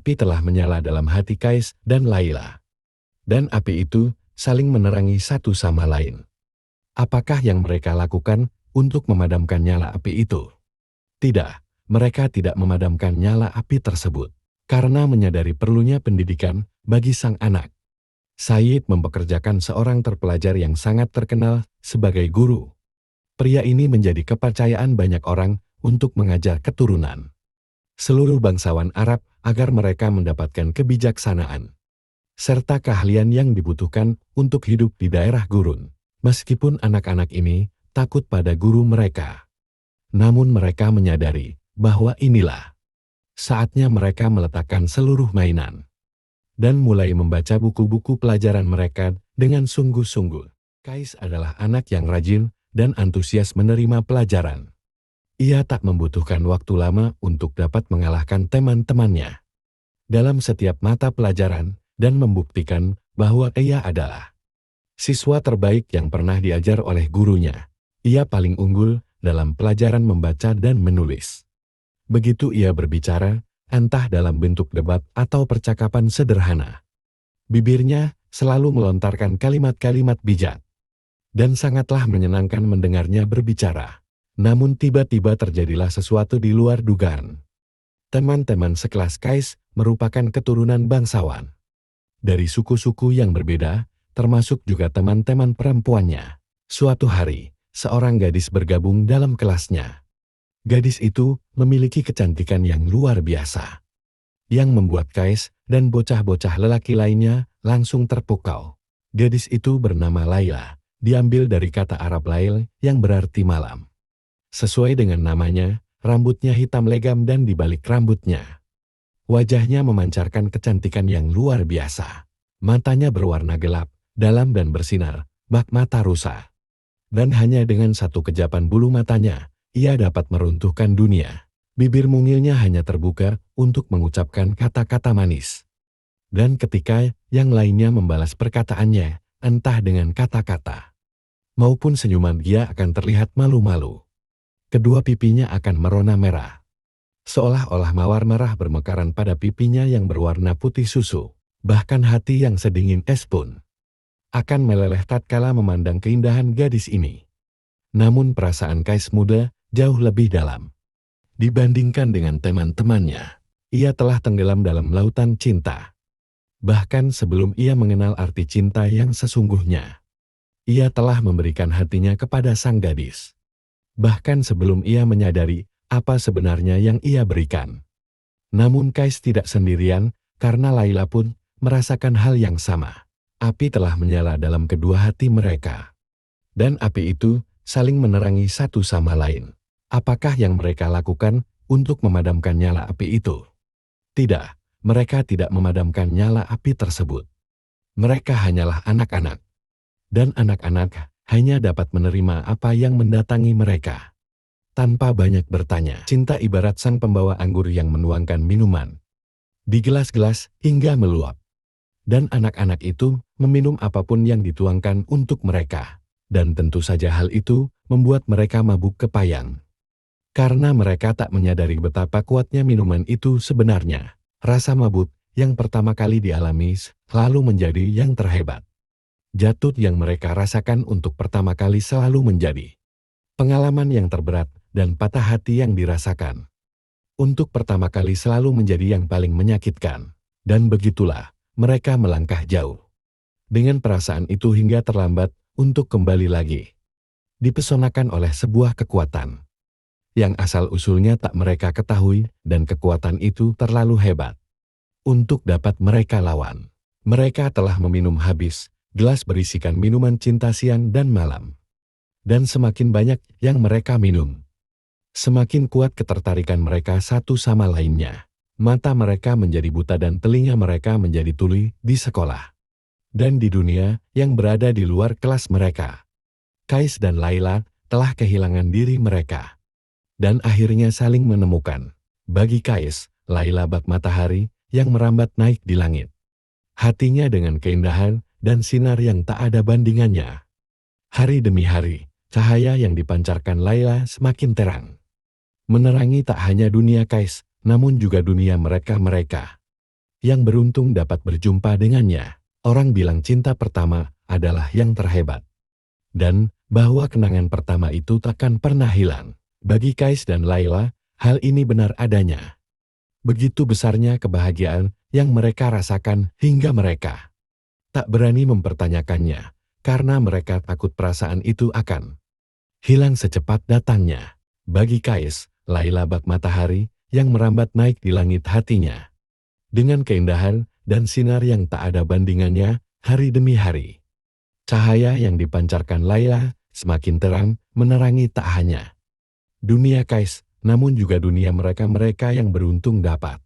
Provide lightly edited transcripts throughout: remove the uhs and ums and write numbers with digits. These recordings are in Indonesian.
api telah menyala dalam hati Kais dan Laila. Dan api itu saling menerangi satu sama lain. Apakah yang mereka lakukan untuk memadamkan nyala api itu? Tidak, mereka tidak memadamkan nyala api tersebut. Karena menyadari perlunya pendidikan bagi sang anak. Said mempekerjakan seorang terpelajar yang sangat terkenal sebagai guru. Pria ini menjadi kepercayaan banyak orang untuk mengajar keturunan seluruh bangsawan Arab agar mereka mendapatkan kebijaksanaan serta keahlian yang dibutuhkan untuk hidup di daerah gurun. Meskipun anak-anak ini takut pada guru mereka, namun mereka menyadari bahwa inilah saatnya mereka meletakkan seluruh mainan dan mulai membaca buku-buku pelajaran mereka dengan sungguh-sungguh. Kais adalah anak yang rajin dan antusias menerima pelajaran. Ia tak membutuhkan waktu lama untuk dapat mengalahkan teman-temannya dalam setiap mata pelajaran dan membuktikan bahwa ia adalah siswa terbaik yang pernah diajar oleh gurunya. Ia paling unggul dalam pelajaran membaca dan menulis. Begitu ia berbicara, entah dalam bentuk debat atau percakapan sederhana, bibirnya selalu melontarkan kalimat-kalimat bijak dan sangatlah menyenangkan mendengarnya berbicara. Namun tiba-tiba terjadilah sesuatu di luar dugaan. Teman-teman sekelas Kais merupakan keturunan bangsawan dari suku-suku yang berbeda, termasuk juga teman-teman perempuannya. Suatu hari, seorang gadis bergabung dalam kelasnya. Gadis itu memiliki kecantikan yang luar biasa, yang membuat Kais dan bocah-bocah lelaki lainnya langsung terpukau. Gadis itu bernama Laila, diambil dari kata Arab Lail yang berarti malam. Sesuai dengan namanya, rambutnya hitam legam dan di balik rambutnya, wajahnya memancarkan kecantikan yang luar biasa. Matanya berwarna gelap, dalam dan bersinar, bak mata rusa. Dan hanya dengan satu kejapan bulu matanya, ia dapat meruntuhkan dunia. Bibir mungilnya hanya terbuka untuk mengucapkan kata-kata manis. Dan ketika yang lainnya membalas perkataannya, entah dengan kata-kata maupun senyuman, dia akan terlihat malu-malu. Kedua pipinya akan merona merah, seolah-olah mawar merah bermekaran pada pipinya yang berwarna putih susu. Bahkan hati yang sedingin es pun akan meleleh tatkala memandang keindahan gadis ini. Namun perasaan Kais muda jauh lebih dalam dibandingkan dengan teman-temannya. Ia telah tenggelam dalam lautan cinta. Bahkan sebelum ia mengenal arti cinta yang sesungguhnya, ia telah memberikan hatinya kepada sang gadis. Bahkan sebelum ia menyadari apa sebenarnya yang ia berikan. Namun Kais tidak sendirian, karena Laila pun merasakan hal yang sama. Api telah menyala dalam kedua hati mereka. Dan api itu saling menerangi satu sama lain. Apakah yang mereka lakukan untuk memadamkan nyala api itu? Tidak, mereka tidak memadamkan nyala api tersebut. Mereka hanyalah anak-anak. Dan anak-anak hanya dapat menerima apa yang mendatangi mereka tanpa banyak bertanya. Cinta ibarat sang pembawa anggur yang menuangkan minuman di gelas-gelas hingga meluap. Dan anak-anak itu meminum apapun yang dituangkan untuk mereka. Dan tentu saja hal itu membuat mereka mabuk kepayang. Karena mereka tak menyadari betapa kuatnya minuman itu sebenarnya. Rasa mabuk yang pertama kali dialami lalu menjadi yang terhebat. Jatuh yang mereka rasakan untuk pertama kali selalu menjadi pengalaman yang terberat, dan patah hati yang dirasakan untuk pertama kali selalu menjadi yang paling menyakitkan. Dan begitulah mereka melangkah jauh dengan perasaan itu hingga terlambat untuk kembali lagi. Dipesonakan oleh sebuah kekuatan yang asal-usulnya tak mereka ketahui, dan kekuatan itu terlalu hebat untuk dapat mereka lawan. Mereka telah meminum habis gelas berisikan minuman cinta siang dan malam. Dan semakin banyak yang mereka minum, semakin kuat ketertarikan mereka satu sama lainnya. Mata mereka menjadi buta dan telinga mereka menjadi tuli di sekolah dan di dunia yang berada di luar kelas mereka. Kais dan Laila telah kehilangan diri mereka dan akhirnya saling menemukan. Bagi Kais, Laila bak matahari yang merambat naik di langit. Hatinya dengan keindahan dan sinar yang tak ada bandingannya. Hari demi hari, cahaya yang dipancarkan Laila semakin terang, menerangi tak hanya dunia Kais, namun juga dunia mereka-mereka. yang beruntung dapat berjumpa dengannya. Orang bilang cinta pertama adalah yang terhebat. Dan bahwa kenangan pertama itu takkan pernah hilang. Bagi Kais dan Laila, hal ini benar adanya. Begitu besarnya kebahagiaan yang mereka rasakan hingga mereka tak berani mempertanyakannya, karena mereka takut perasaan itu akan hilang secepat datangnya. Bagi Kais, Laila bak matahari yang merambat naik di langit hatinya. Dengan keindahan dan sinar yang tak ada bandingannya hari demi hari. Cahaya yang dipancarkan Laila semakin terang menerangi tak hanya dunia Kais, namun juga dunia mereka-mereka yang beruntung dapat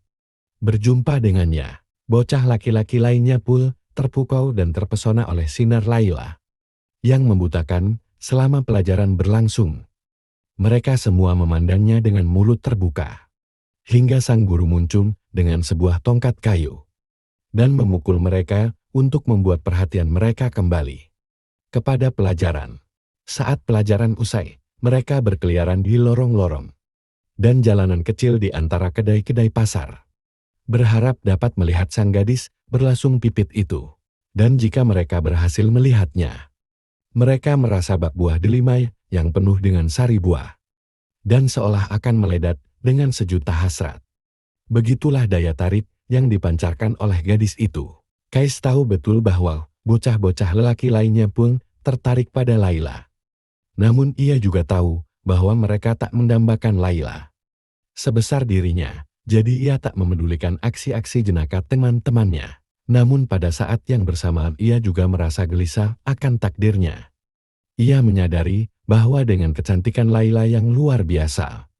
berjumpa dengannya. Bocah laki-laki lainnya pun terpukau dan terpesona oleh sinar Laila yang membutakan selama pelajaran berlangsung. Mereka semua memandangnya dengan mulut terbuka. Hingga sang guru muncul dengan sebuah tongkat kayu dan memukul mereka untuk membuat perhatian mereka kembali kepada pelajaran. Saat pelajaran usai, mereka berkeliaran di lorong-lorong dan jalanan kecil di antara kedai-kedai pasar, berharap dapat melihat sang gadis berlasung pipit itu. Dan jika mereka berhasil melihatnya, mereka merasa bak buah delima yang penuh dengan sari buah dan seolah akan meledat dengan sejuta hasrat. Begitulah daya tarik yang dipancarkan oleh gadis itu. Kais tahu betul bahwa bocah-bocah lelaki lainnya pun tertarik pada Laila. Namun ia juga tahu bahwa mereka tak mendambakan Laila sebesar dirinya, jadi ia tak memedulikan aksi-aksi jenaka teman-temannya. Namun pada saat yang bersamaan ia juga merasa gelisah akan takdirnya. Ia menyadari bahwa dengan kecantikan Laila yang luar biasa,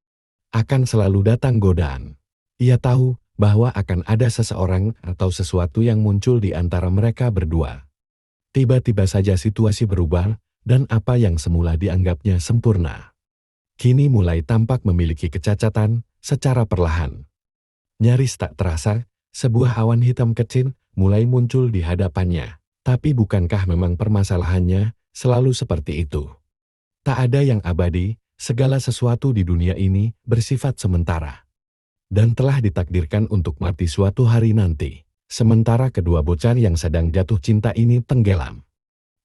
akan selalu datang godaan. Ia tahu bahwa akan ada seseorang atau sesuatu yang muncul di antara mereka berdua. Tiba-tiba saja situasi berubah, dan apa yang semula dianggapnya sempurna kini mulai tampak memiliki kecacatan secara perlahan. Nyaris tak terasa, sebuah awan hitam kecil mulai muncul di hadapannya. Tapi bukankah memang permasalahannya selalu seperti itu? Tak ada yang abadi, segala sesuatu di dunia ini bersifat sementara dan telah ditakdirkan untuk mati suatu hari nanti. Sementara kedua bocah yang sedang jatuh cinta ini tenggelam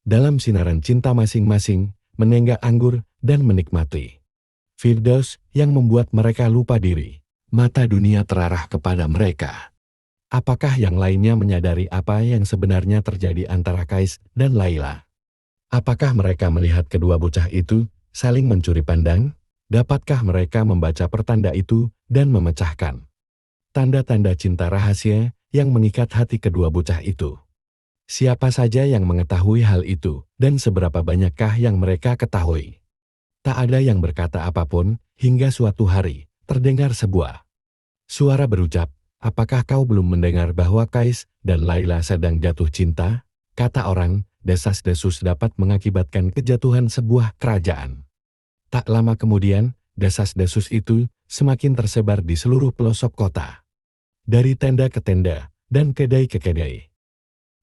dalam sinaran cinta masing-masing, menenggak anggur dan menikmati firdaus yang membuat mereka lupa diri. Mata dunia terarah kepada mereka. Apakah yang lainnya menyadari apa yang sebenarnya terjadi antara Kais dan Laila? Apakah mereka melihat kedua bocah itu saling mencuri pandang? Dapatkah mereka membaca pertanda itu dan memecahkan tanda-tanda cinta rahasia yang mengikat hati kedua bocah itu? Siapa saja yang mengetahui hal itu, dan seberapa banyakkah yang mereka ketahui? Tak ada yang berkata apapun, hingga suatu hari terdengar sebuah suara berucap, "Apakah kau belum mendengar bahwa Kais dan Laila sedang jatuh cinta?" Kata orang, desas-desus dapat mengakibatkan kejatuhan sebuah kerajaan. Tak lama kemudian, desas-desus itu semakin tersebar di seluruh pelosok kota. Dari tenda ke tenda, dan kedai ke kedai.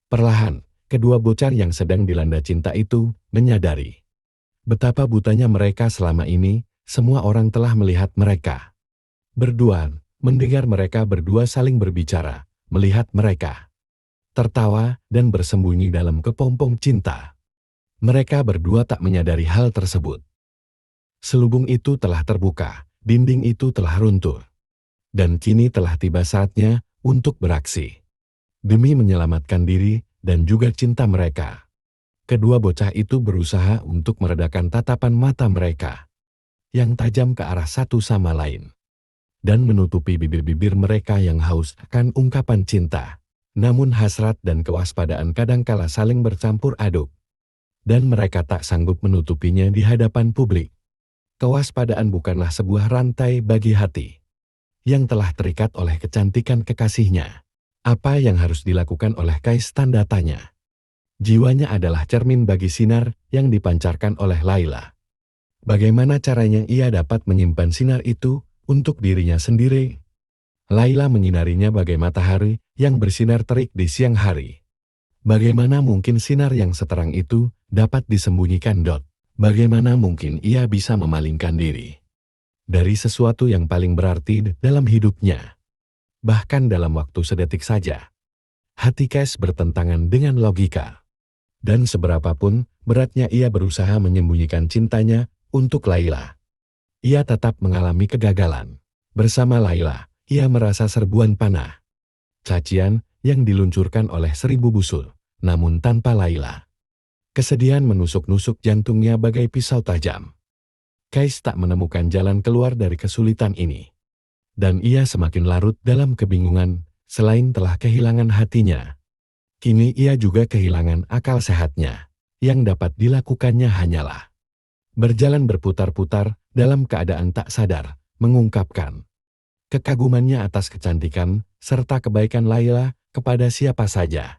Perlahan, kedua bocah yang sedang dilanda cinta itu menyadari betapa butanya mereka selama ini. Semua orang telah melihat mereka berduaan, mendengar mereka berdua saling berbicara, melihat mereka tertawa dan bersembunyi dalam kepompong cinta. Mereka berdua tak menyadari hal tersebut. Selubung itu telah terbuka, dinding itu telah runtuh. Dan kini telah tiba saatnya untuk beraksi. Demi menyelamatkan diri dan juga cinta mereka. Kedua bocah itu berusaha untuk meredakan tatapan mata mereka yang tajam ke arah satu sama lain, dan menutupi bibir-bibir mereka yang haus akan ungkapan cinta. Namun hasrat dan kewaspadaan kadangkala saling bercampur aduk, dan mereka tak sanggup menutupinya di hadapan publik. Kewaspadaan bukanlah sebuah rantai bagi hati yang telah terikat oleh kecantikan kekasihnya. Apa yang harus dilakukan oleh Kais? Tanda tanya. Jiwanya adalah cermin bagi sinar yang dipancarkan oleh Laila. Bagaimana caranya ia dapat menyimpan sinar itu untuk dirinya sendiri? Laila menyinarinya bagai matahari yang bersinar terik di siang hari. Bagaimana mungkin sinar yang seterang itu dapat disembunyikan? Bagaimana mungkin ia bisa memalingkan diri dari sesuatu yang paling berarti dalam hidupnya? bahkan dalam waktu sedetik saja. Hati Kais bertentangan dengan logika. Dan seberapapun beratnya ia berusaha menyembunyikan cintanya untuk Laila, ia tetap mengalami kegagalan. Bersama Laila, ia merasa serbuan panah. Cacian yang diluncurkan oleh 1000 busul, namun tanpa Laila. Kesedihan menusuk-nusuk jantungnya bagai pisau tajam. Kais tak menemukan jalan keluar dari kesulitan ini. Dan ia semakin larut dalam kebingungan, selain telah kehilangan hatinya. Kini ia juga kehilangan akal sehatnya. Yang dapat dilakukannya hanyalah berjalan berputar-putar dalam keadaan tak sadar, mengungkapkan kekagumannya atas kecantikan serta kebaikan Laila kepada siapa saja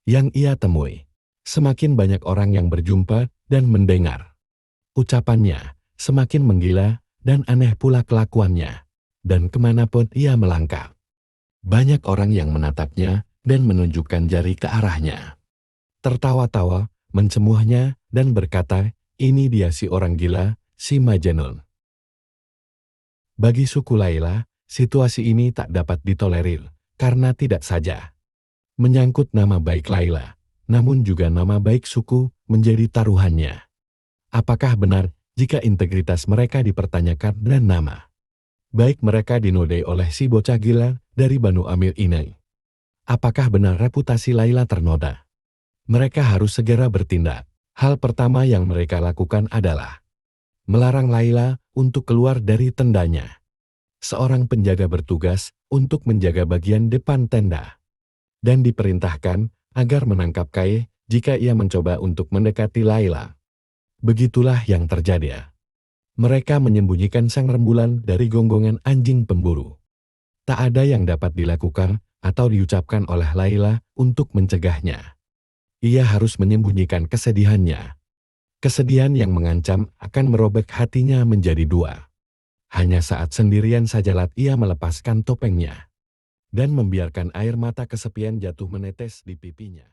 yang ia temui. Semakin banyak orang yang berjumpa dan mendengar ucapannya, semakin menggila dan aneh pula kelakuannya. Dan kemanapun ia melangkah, banyak orang yang menatapnya dan menunjukkan jari ke arahnya. Tertawa-tawa, mencemuhnya, dan berkata, ini dia si orang gila, si Majnun. Bagi suku Laila, situasi ini tak dapat ditolerir, karena tidak saja menyangkut nama baik Laila, namun juga nama baik suku menjadi taruhannya. Apakah benar jika integritas mereka dipertanyakan dan nama baik mereka dinodai oleh si bocah gila dari Banu Amir ini? Apakah benar reputasi Laila ternoda? Mereka harus segera bertindak. Hal pertama yang mereka lakukan adalah melarang Laila untuk keluar dari tendanya. Seorang penjaga bertugas untuk menjaga bagian depan tenda. Dan diperintahkan agar menangkap Kai jika ia mencoba untuk mendekati Laila. Begitulah yang terjadi. Mereka menyembunyikan sang rembulan dari gonggongan anjing pemburu. Tak ada yang dapat dilakukan atau diucapkan oleh Laila untuk mencegahnya. Ia harus menyembunyikan kesedihannya. Kesedihan yang mengancam akan merobek hatinya menjadi dua. Hanya saat sendirian sajalah ia melepaskan topengnya dan membiarkan air mata kesepian jatuh menetes di pipinya.